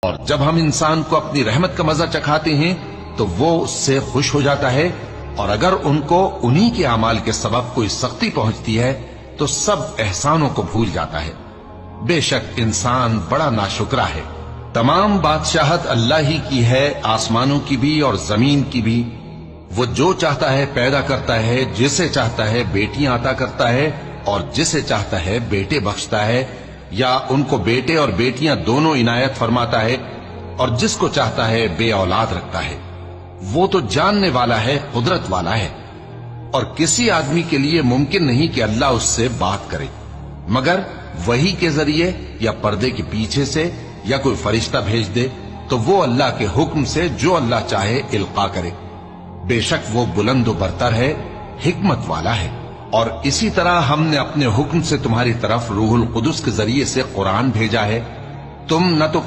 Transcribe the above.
اور جب ہم انسان کو اپنی رحمت کا مزہ چکھاتے ہیں تو وہ اس سے خوش ہو جاتا ہے، اور اگر ان کو انہی کے اعمال کے سبب کوئی سختی پہنچتی ہے تو سب احسانوں کو بھول جاتا ہے۔ بے شک انسان بڑا ناشکرا ہے۔ تمام بادشاہت اللہ ہی کی ہے، آسمانوں کی بھی اور زمین کی بھی۔ وہ جو چاہتا ہے پیدا کرتا ہے، جسے چاہتا ہے بیٹیاں عطا کرتا ہے اور جسے چاہتا ہے بیٹے بخشتا ہے، یا ان کو بیٹے اور بیٹیاں دونوں عنایت فرماتا ہے، اور جس کو چاہتا ہے بے اولاد رکھتا ہے۔ وہ تو جاننے والا ہے، قدرت والا ہے، اور کسی آدمی کے لیے ممکن نہیں کہ اللہ اس سے بات کرے مگر وحی کے ذریعے یا پردے کے پیچھے سے، یا کوئی فرشتہ بھیج دے تو وہ اللہ کے حکم سے جو اللہ چاہے القا کرے۔ بے شک وہ بلند و برتر ہے، حکمت والا ہے۔ اور اسی طرح ہم نے اپنے حکم سے تمہاری طرف روح القدس کے ذریعے سے قرآن بھیجا ہے۔ تم نہ تو